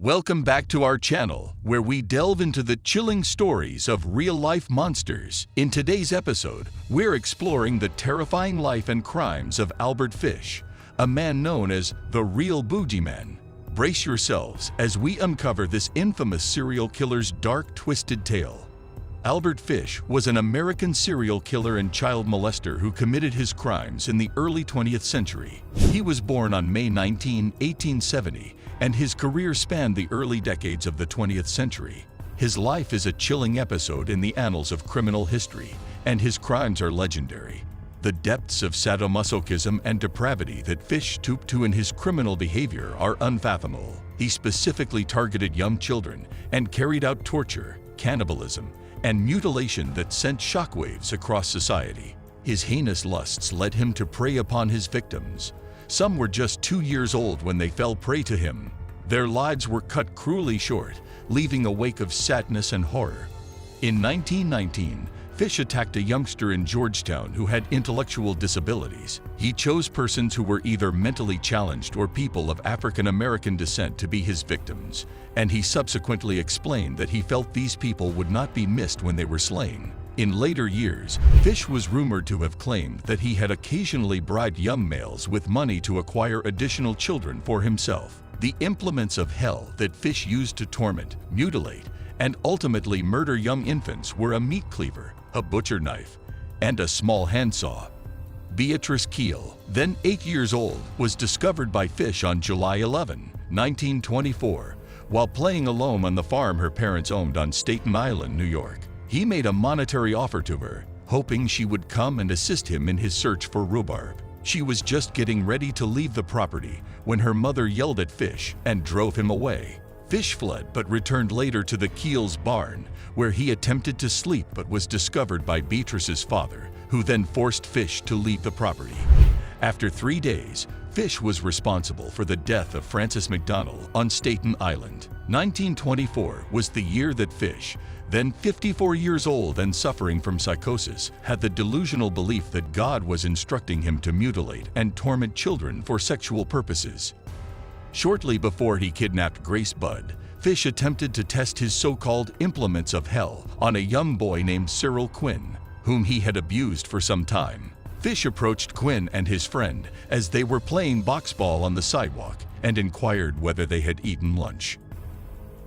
Welcome back to our channel, where we delve into the chilling stories of real-life monsters. In today's episode, we're exploring the terrifying life and crimes of Albert Fish, a man known as the real Boogeyman. Brace yourselves as we uncover this infamous serial killer's dark, twisted tale. Albert Fish was an American serial killer and child molester who committed his crimes in the early 20th century. He was born on May 19, 1870, and his career spanned the early decades of the 20th century. His life is a chilling episode in the annals of criminal history, and his crimes are legendary. The depths of sadomasochism and depravity that Fish stooped to in his criminal behavior are unfathomable. He specifically targeted young children and carried out torture, cannibalism, and mutilation that sent shockwaves across society. His heinous lusts led him to prey upon his victims. Some were just 2 years old when they fell prey to him. Their lives were cut cruelly short, leaving a wake of sadness and horror. In 1919, Fish attacked a youngster in Georgetown who had intellectual disabilities. He chose persons who were either mentally challenged or people of African American descent to be his victims, and he subsequently explained that he felt these people would not be missed when they were slain. In later years, Fish was rumored to have claimed that he had occasionally bribed young males with money to acquire additional children for himself. The implements of hell that Fish used to torment, mutilate, and ultimately murder young infants were a meat cleaver, a butcher knife, and a small handsaw. Beatrice Keel, then 8 years old, was discovered by Fish on July 11, 1924, while playing alone on the farm her parents owned on Staten Island, New York. He made a monetary offer to her, hoping she would come and assist him in his search for rhubarb. She was just getting ready to leave the property when her mother yelled at Fish and drove him away. Fish fled but returned later to the Keel's barn, where he attempted to sleep but was discovered by Beatrice's father, who then forced Fish to leave the property. After 3 days, Fish was responsible for the death of Frances McDonald on Staten Island. 1924 was the year that Fish, then 54 years old and suffering from psychosis, had the delusional belief that God was instructing him to mutilate and torment children for sexual purposes. Shortly before he kidnapped Grace Budd, Fish attempted to test his so-called implements of hell on a young boy named Cyril Quinn, whom he had abused for some time. Fish approached Quinn and his friend as they were playing boxball on the sidewalk and inquired whether they had eaten lunch.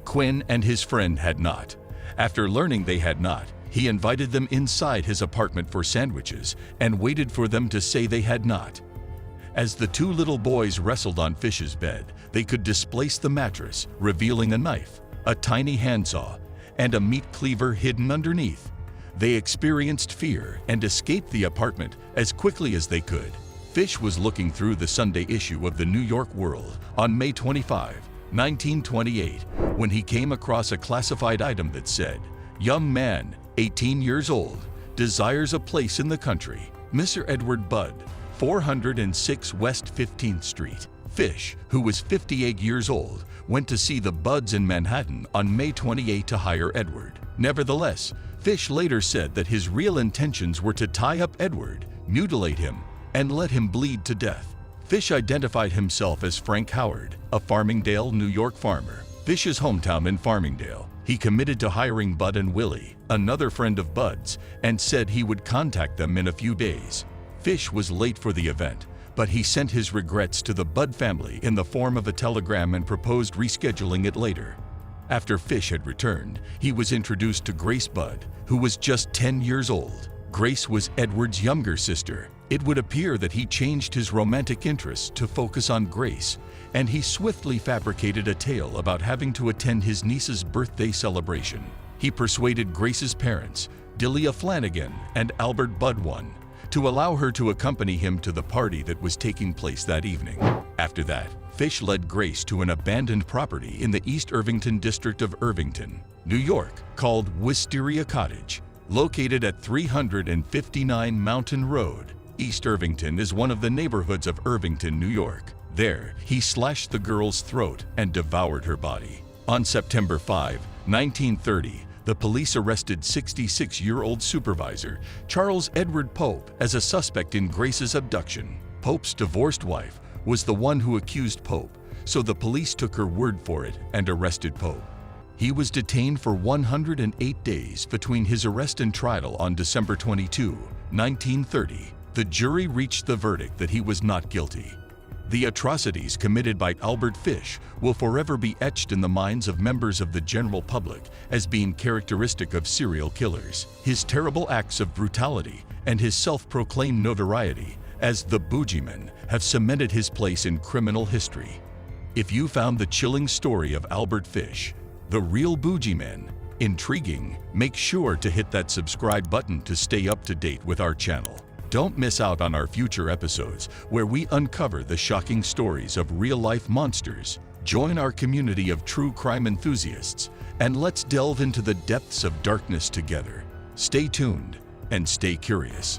Quinn and his friend had not. After learning they had not, he invited them inside his apartment for sandwiches and waited for them to say they had not. As the two little boys wrestled on Fish's bed, they could displace the mattress, revealing a knife, a tiny handsaw, and a meat cleaver hidden underneath. They experienced fear and escaped the apartment as quickly as they could. Fish was looking through the Sunday issue of the New York World on May 25, 1928, when he came across a classified item that said, "Young man, 18 years old, desires a place in the country. Mr. Edward Budd, 406 West 15th Street." Fish, who was 58 years old, went to see the Budds in Manhattan on May 28 to hire Edward. Nevertheless, Fish later said that his real intentions were to tie up Edward, mutilate him, and let him bleed to death. Fish identified himself as Frank Howard, a Farmingdale, New York farmer. Fish's hometown in Farmingdale. He committed to hiring Bud and Willie, another friend of Bud's, and said he would contact them in a few days. Fish was late for the event, but he sent his regrets to the Budd family in the form of a telegram and proposed rescheduling it later. After Fish had returned, he was introduced to Grace Budd, who was just 10 years old. Grace was Edward's younger sister. It would appear that he changed his romantic interests to focus on Grace, and he swiftly fabricated a tale about having to attend his niece's birthday celebration. He persuaded Grace's parents, Delia Flanagan and Albert Budd I, to allow her to accompany him to the party that was taking place that evening. After that, Fish led Grace to an abandoned property in the East Irvington district of Irvington, New York, called Wisteria Cottage. Located at 359 Mountain Road, East Irvington is one of the neighborhoods of Irvington, New York. There, he slashed the girl's throat and devoured her body. On September 5, 1930, the police arrested 66-year-old supervisor Charles Edward Pope as a suspect in Grace's abduction. Pope's divorced wife was the one who accused Pope, so the police took her word for it and arrested Poe. He was detained for 108 days between his arrest and trial on December 22, 1930. The jury reached the verdict that he was not guilty. The atrocities committed by Albert Fish will forever be etched in the minds of members of the general public as being characteristic of serial killers. His terrible acts of brutality and his self-proclaimed notoriety as the Boogeyman have cemented his place in criminal history. If you found the chilling story of Albert Fish, the real Boogeyman, intriguing, make sure to hit that subscribe button to stay up to date with our channel. Don't miss out on our future episodes where we uncover the shocking stories of real-life monsters. Join our community of true crime enthusiasts and let's delve into the depths of darkness together. Stay tuned and stay curious.